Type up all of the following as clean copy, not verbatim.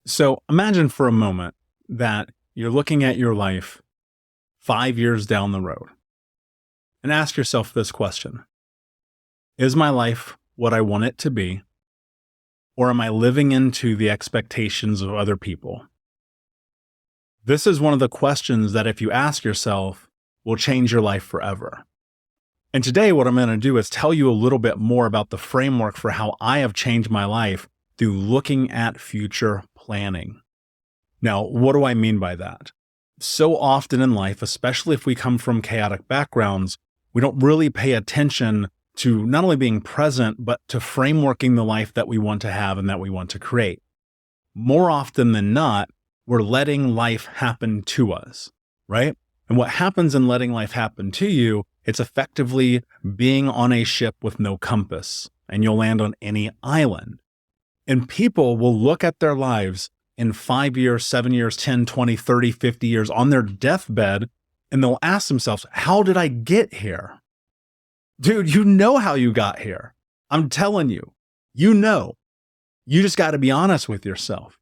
So imagine for a moment that you're looking at your life 5 years down the road and ask yourself this question. Is my life what I want it to be? Or am I living into the expectations of other people? This is one of the questions that if you ask yourself will change your life forever. And today what I'm going to do is tell you a little bit more about the framework for how I have changed my life through looking at future planning. Now, what do I mean by that? So often in life, especially if we come from chaotic backgrounds, we don't really pay attention to not only being present, but to frameworking the life that we want to have and that we want to create. More often than not, we're letting life happen to us, right? And what happens in letting life happen to you, it's effectively being on a ship with no compass, and you'll land on any island. And people will look at their lives in 5 years, 7 years, 10, 20, 30, 50 years on their deathbed, and they'll ask themselves, how did I get here? Dude, you know how you got here. I'm telling you, you know. You just got to be honest with yourself.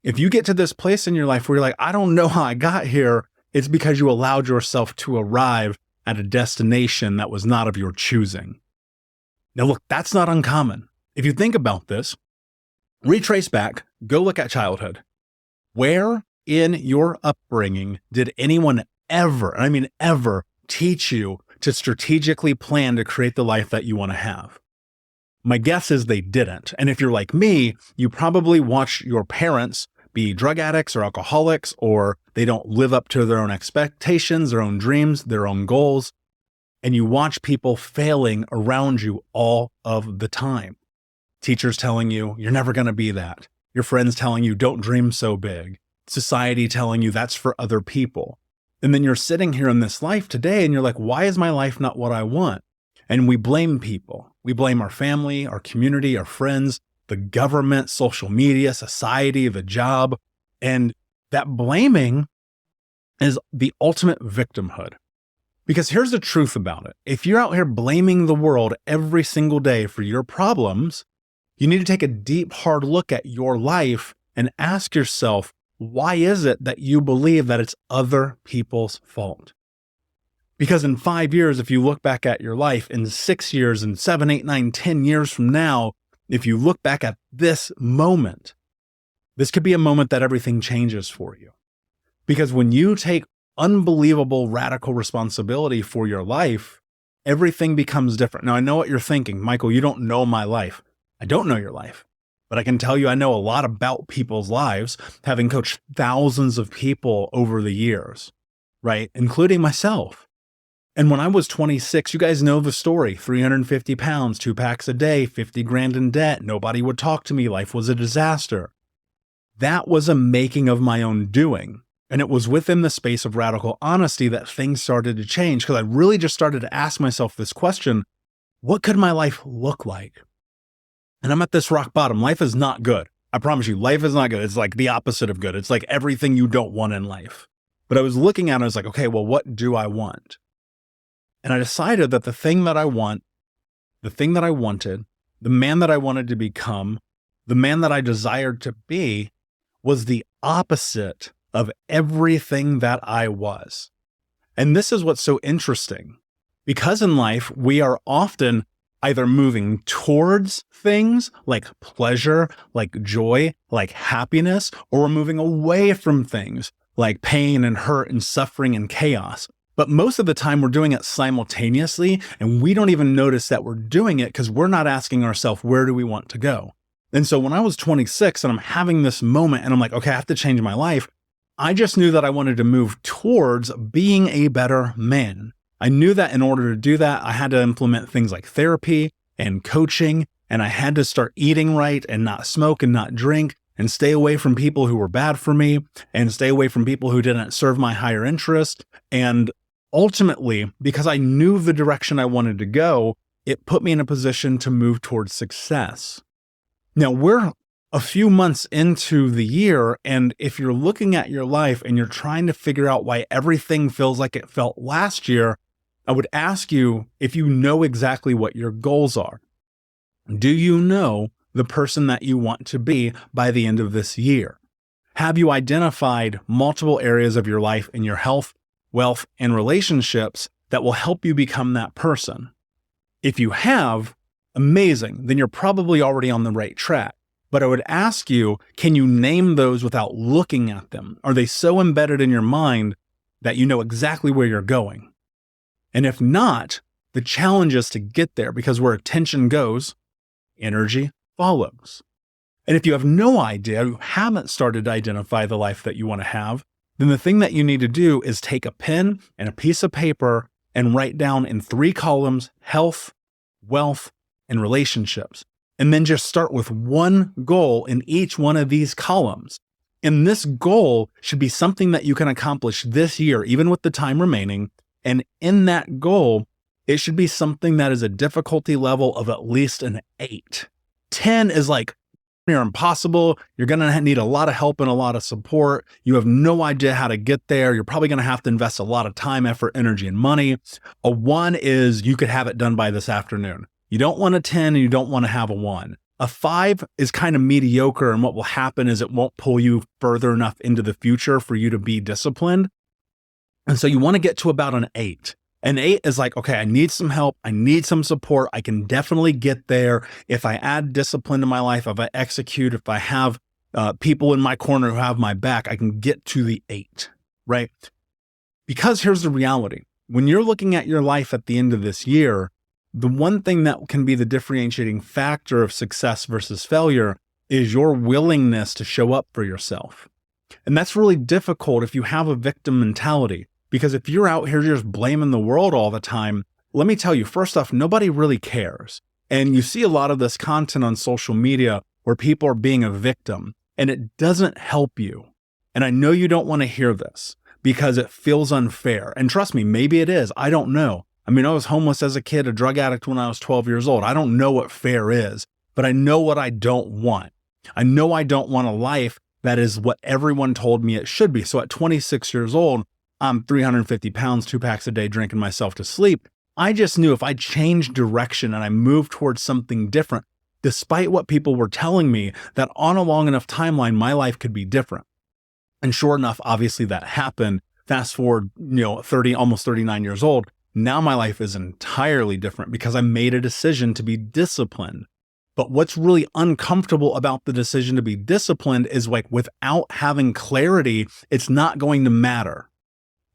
If you get to this place in your life where you're like, I don't know how I got here, it's because you allowed yourself to arrive at a destination that was not of your choosing. Now, look, that's not uncommon. If you think about this, retrace back, go look at childhood. Where in your upbringing did anyone ever, and I mean ever, teach you to strategically plan to create the life that you want to have? My guess is they didn't. And if you're like me, you probably watch your parents be drug addicts or alcoholics, or they don't live up to their own expectations, their own dreams, their own goals. And you watch people failing around you all of the time. Teachers telling you, you're never going to be that. Your friends telling you, don't dream so big. Society telling you that's for other people. And then you're sitting here in this life today and you're like, why is my life not what I want? And we blame people. We blame our family, our community, our friends, the government, social media, society, the job. And that blaming is the ultimate victimhood. Because here's the truth about it. If you're out here blaming the world every single day for your problems, you need to take a deep, hard look at your life and ask yourself, why is it that you believe that it's other people's fault? Because in 5 years, if you look back at your life, in 6 years, and 7, 8, 9, 10 years from now, if you look back at this moment, this could be a moment that everything changes for you. Because when you take unbelievable radical responsibility for your life, everything becomes different. Now, I know what you're thinking. Michael, you don't know my life. I don't know your life, but I can tell you I know a lot about people's lives, having coached thousands of people over the years, right? Including myself. And when I was 26, you guys know the story, 350 pounds, 2 packs a day, 50 grand in debt. Nobody would talk to me. Life was a disaster. That was a making of my own doing. And it was within the space of radical honesty that things started to change, because I really just started to ask myself this question, what could my life look like? And I'm at this rock bottom. Life is not good. I promise you, life is not good. It's like the opposite of good. It's like everything you don't want in life. But I was looking at it, I was like, okay, well, what do I want? And I decided that the thing that I want, the thing that I wanted, the man that I wanted to become, the man that I desired to be, was the opposite of everything that I was. And this is what's so interesting. Because in life, we are often either moving towards things like pleasure, like joy, like happiness, or we're moving away from things like pain and hurt and suffering and chaos. But most of the time we're doing it simultaneously, and we don't even notice that we're doing it because we're not asking ourselves, where do we want to go? And so when I was 26 and I'm having this moment and I'm like, okay, I have to change my life, I just knew that I wanted to move towards being a better man. I knew that in order to do that, I had to implement things like therapy and coaching, and I had to start eating right and not smoke and not drink and stay away from people who were bad for me and stay away from people who didn't serve my higher interest. And ultimately, because I knew the direction I wanted to go, it put me in a position to move towards success. Now, we're a few months into the year, and if you're looking at your life and you're trying to figure out why everything feels like it felt last year, I would ask you if you know exactly what your goals are. Do you know the person that you want to be by the end of this year? Have you identified multiple areas of your life in your health, wealth, and relationships that will help you become that person? If you have, amazing, then you're probably already on the right track. But I would ask you, can you name those without looking at them? Are they so embedded in your mind that you know exactly where you're going? And if not, the challenge is to get there, because where attention goes, energy follows. And if you have no idea, you haven't started to identify the life that you want to have, then the thing that you need to do is take a pen and a piece of paper and write down in 3 columns, health, wealth, and relationships. And then just start with one goal in each one of these columns. And this goal should be something that you can accomplish this year, even with the time remaining. And in that goal, it should be something that is a difficulty level of at least an 8. 10 is like near impossible. You're going to need a lot of help and a lot of support. You have no idea how to get there. You're probably going to have to invest a lot of time, effort, energy, and money. A 1 is you could have it done by this afternoon. You don't want a 10 and you don't want to have a 1. A 5 is kind of mediocre, and what will happen is it won't pull you further enough into the future for you to be disciplined. And so you want to get to about an 8. An 8 is like, okay, I need some help. I need some support. I can definitely get there. If I add discipline to my life, if I execute, if I have people in my corner who have my back, I can get to the 8, right? Because here's the reality. When you're looking at your life at the end of this year, the one thing that can be the differentiating factor of success versus failure is your willingness to show up for yourself. And that's really difficult if you have a victim mentality, because if you're out here just blaming the world all the time, let me tell you, first off, nobody really cares. And you see a lot of this content on social media where people are being a victim, and it doesn't help you. And I know you don't want to hear this because it feels unfair. And trust me, maybe it is. I don't know. I mean, I was homeless as a kid, a drug addict when I was 12 years old. I don't know what fair is, but I know what I don't want. I know I don't want a life that is what everyone told me it should be. So at 26 years old, I'm 350 pounds, 2 packs a day, drinking myself to sleep. I just knew if I changed direction and I moved towards something different, despite what people were telling me, that on a long enough timeline, my life could be different. And sure enough, obviously that happened. Fast forward, 30, almost 39 years old. Now my life is entirely different because I made a decision to be disciplined. But what's really uncomfortable about the decision to be disciplined is like without having clarity, it's not going to matter.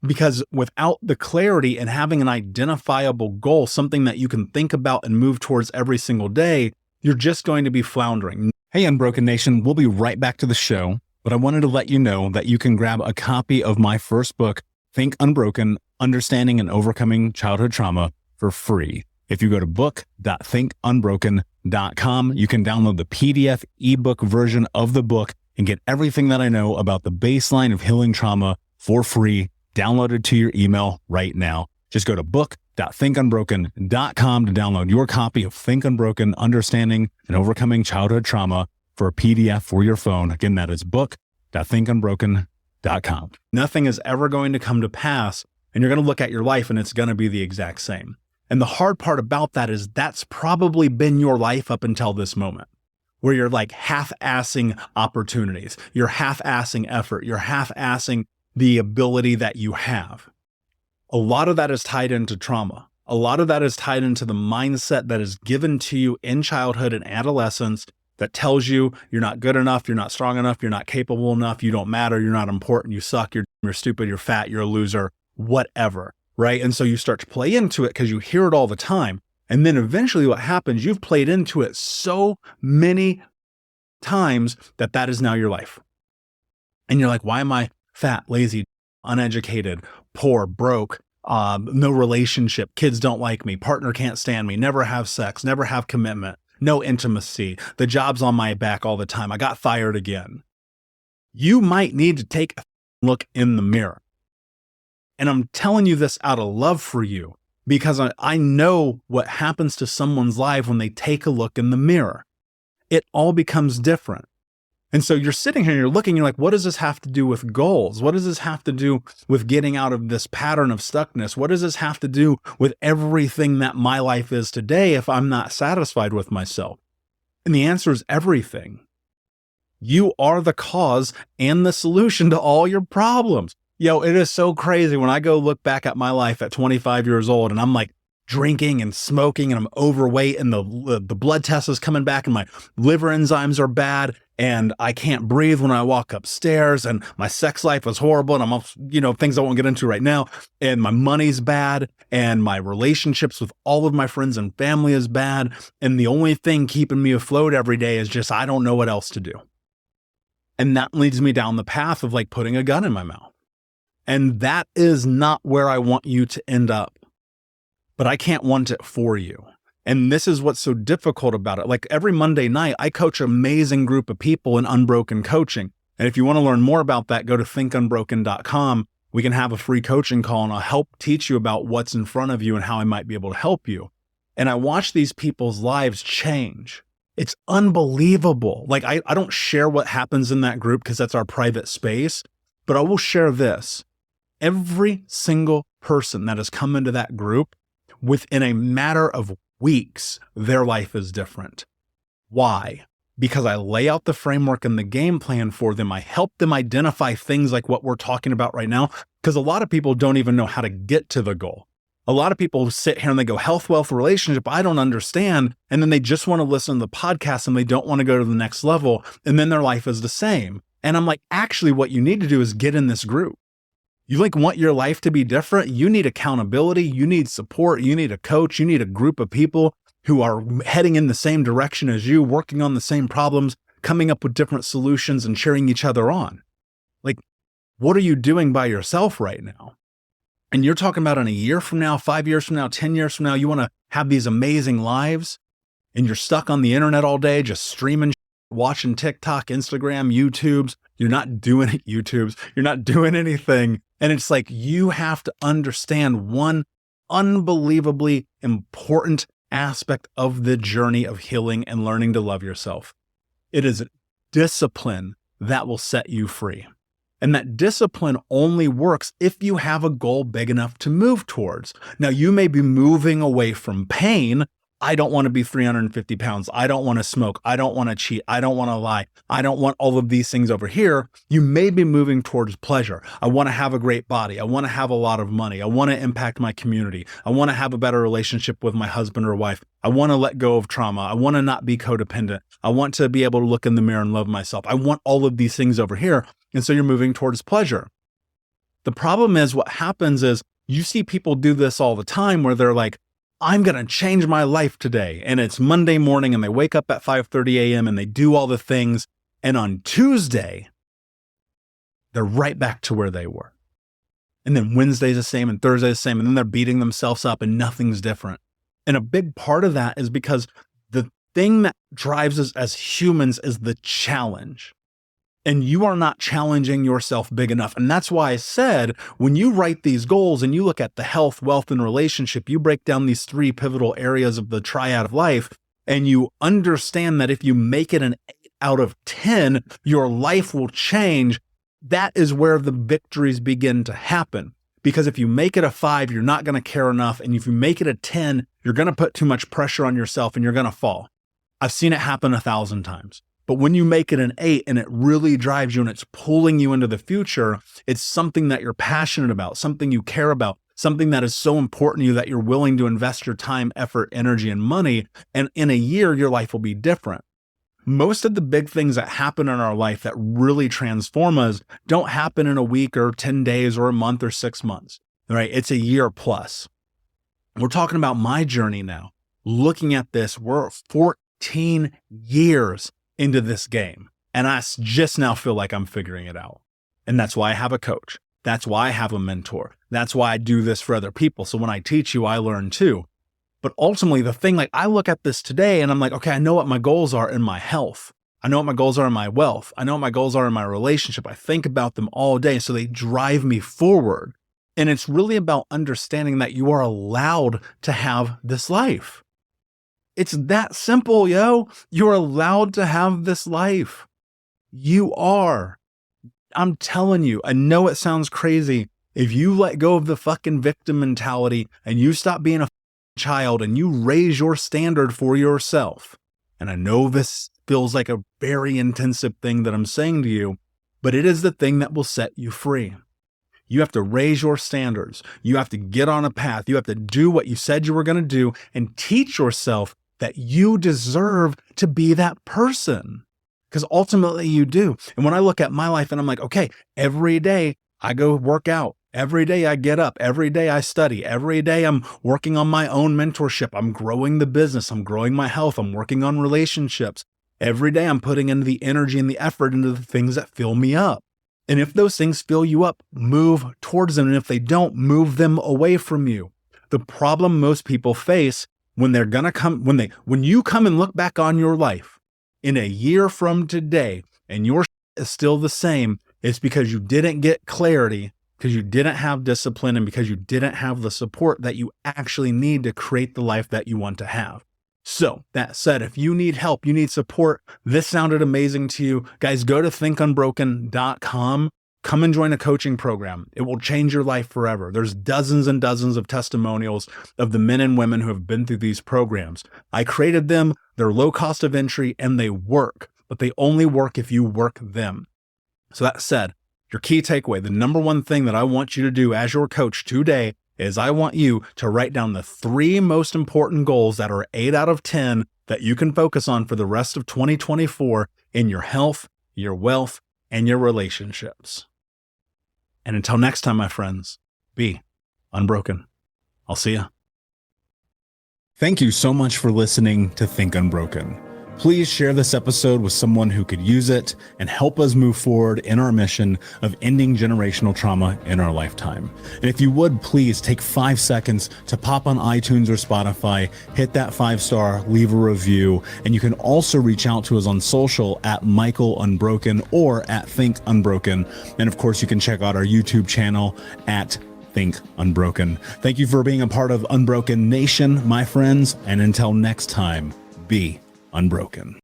Because without the clarity and having an identifiable goal, something that you can think about and move towards every single day, you're just going to be floundering. Hey, Unbroken Nation, we'll be right back to the show, but I wanted to let you know that you can grab a copy of my first book, Think Unbroken, Understanding and Overcoming Childhood Trauma, for free. If you go to book.thinkunbroken.com, you can download the PDF ebook version of the book and get everything that I know about the baseline of healing trauma for free, downloaded to your email right now. Just go to book.thinkunbroken.com to download your copy of Think Unbroken, Understanding and Overcoming Childhood Trauma for a PDF for your phone. Again, that is book.thinkunbroken.com. Nothing is ever going to come to pass, and you're going to look at your life and it's going to be the exact same. And the hard part about that is that's probably been your life up until this moment, where you're like half-assing opportunities, you're half-assing effort, you're half-assing the ability that you have. A lot of that is tied into trauma. A lot of that is tied into the mindset that is given to you in childhood and adolescence that tells you you're not good enough, you're not strong enough, you're not capable enough, you don't matter, you're not important, you suck, you're stupid, you're fat, you're a loser, whatever, right? And so you start to play into it because you hear it all the time. And then eventually what happens, you've played into it so many times that that is now your life. And you're like, why am I fat, lazy, uneducated, poor, broke, no relationship, kids don't like me, partner can't stand me, never have sex, never have commitment, no intimacy, the job's on my back all the time, I got fired again. You might need to take a look in the mirror. And I'm telling you this out of love for you because I know what happens to someone's life when they take a look in the mirror. It all becomes different. And so you're sitting here and you're looking, you're like, what does this have to do with goals? What does this have to do with getting out of this pattern of stuckness? What does this have to do with everything that my life is today if I'm not satisfied with myself? And the answer is everything. You are the cause and the solution to all your problems. Yo, it is so crazy when I go look back at my life at 25 years old and I'm like drinking and smoking and I'm overweight and the blood test is coming back and my liver enzymes are bad and I can't breathe when I walk upstairs and my sex life is horrible and I'm, things I won't get into right now, and my money's bad and my relationships with all of my friends and family is bad. And the only thing keeping me afloat every day is just, I don't know what else to do. And that leads me down the path of like putting a gun in my mouth. And that is not where I want you to end up, but I can't want it for you. And this is what's so difficult about it. Like every Monday night, I coach an amazing group of people in Unbroken Coaching. And if you want to learn more about that, go to thinkunbroken.com. We can have a free coaching call and I'll help teach you about what's in front of you and how I might be able to help you. And I watch these people's lives change. It's unbelievable. Like I don't share what happens in that group because that's our private space, but I will share this. Every single person that has come into that group, within a matter of weeks, their life is different. Why? Because I lay out the framework and the game plan for them. I help them identify things like what we're talking about right now, because a lot of people don't even know how to get to the goal. A lot of people sit here and they go, health, wealth, relationship, I don't understand. And then they just want to listen to the podcast and they don't want to go to the next level. And then their life is the same. And I'm like, actually, what you need to do is get in this group. You want your life to be different. You need accountability. You need support. You need a coach. You need a group of people who are heading in the same direction as you, working on the same problems, coming up with different solutions and cheering each other on. Like, what are you doing by yourself right now? And you're talking about in a year from now, 5 years from now, 10 years from now, you want to have these amazing lives and you're stuck on the internet all day, just streaming, watching TikTok, Instagram, YouTubes. You're not doing it, YouTubes. You're not doing anything. And it's like, you have to understand one unbelievably important aspect of the journey of healing and learning to love yourself. It is discipline that will set you free. And that discipline only works if you have a goal big enough to move towards. Now, you may be moving away from pain. I don't want to be 350 pounds. I don't want to smoke. I don't want to cheat. I don't want to lie. I don't want all of these things over here. You may be moving towards pleasure. I want to have a great body. I want to have a lot of money. I want to impact my community. I want to have a better relationship with my husband or wife. I want to let go of trauma. I want to not be codependent. I want to be able to look in the mirror and love myself. I want all of these things over here. And so you're moving towards pleasure. The problem is what happens is you see people do this all the time where they're like, I'm going to change my life today. And it's Monday morning and they wake up at 5:30 a.m. and they do all the things. And on Tuesday, they're right back to where they were. And then Wednesday's the same and Thursday's the same. And then they're beating themselves up and nothing's different. And a big part of that is because the thing that drives us as humans is the challenge. And you are not challenging yourself big enough. And that's why I said, when you write these goals and you look at the health, wealth, and relationship, you break down these three pivotal areas of the triad of life, and you understand that if you make it an 8 out of 10, your life will change. That is where the victories begin to happen. Because if you make it a 5, you're not going to care enough. And if you make it a 10, you're going to put too much pressure on yourself and you're going to fall. I've seen it happen 1,000 times. But when you make it an 8 and it really drives you and it's pulling you into the future, it's something that you're passionate about, something you care about, something that is so important to you that you're willing to invest your time, effort, energy, and money. And in a year, your life will be different. Most of the big things that happen in our life that really transform us don't happen in a week or 10 days or a month or 6 months, right? It's a year plus. We're talking about my journey now. Looking at this, we're 14 years into this game. And I just now feel like I'm figuring it out. And that's why I have a coach. That's why I have a mentor. That's why I do this for other people. So when I teach you, I learn too. But ultimately the thing, like I look at this today and I'm like, okay, I know what my goals are in my health. I know what my goals are in my wealth. I know what my goals are in my relationship. I think about them all day. So they drive me forward. And it's really about understanding that you are allowed to have this life. It's that simple, yo. You're allowed to have this life. You are. I'm telling you, I know it sounds crazy. If you let go of the fucking victim mentality and you stop being a child and you raise your standard for yourself, and I know this feels like a very intensive thing that I'm saying to you, but it is the thing that will set you free. You have to raise your standards. You have to get on a path. You have to do what you said you were going to do and teach yourself that you deserve to be that person. Because ultimately you do. And when I look at my life and I'm like, okay, every day I go work out. Every day I get up. Every day I study. Every day I'm working on my own mentorship. I'm growing the business. I'm growing my health. I'm working on relationships. Every day I'm putting in the energy and the effort into the things that fill me up. And if those things fill you up, move towards them. And if they don't, move them away from you. The problem most people face when they're going to come, when you come and look back on your life in a year from today and your is still the same, it's because you didn't get clarity, because you didn't have discipline, and because you didn't have the support that you actually need to create the life that you want to have. So that said, if you need help, you need support, this sounded amazing to you, guys, go to thinkunbroken.com. Come and join a coaching program. It will change your life forever. There's dozens and dozens of testimonials of the men and women who have been through these programs. I created them. They're low cost of entry and they work, but they only work if you work them. So that said, your key takeaway, the number one thing that I want you to do as your coach today is I want you to write down the 3 most important goals that are 8 out of 10 that you can focus on for the rest of 2024 in your health, your wealth, and your relationships. And until next time, my friends, be unbroken. I'll see ya. Thank you so much for listening to Think Unbroken. Please share this episode with someone who could use it and help us move forward in our mission of ending generational trauma in our lifetime. And if you would, please take 5 seconds to pop on iTunes or Spotify, hit that 5-star, leave a review, and you can also reach out to us on social at Michael Unbroken or at Think Unbroken. And of course, you can check out our YouTube channel at Think Unbroken. Thank you for being a part of Unbroken Nation, my friends, and until next time, be unbroken.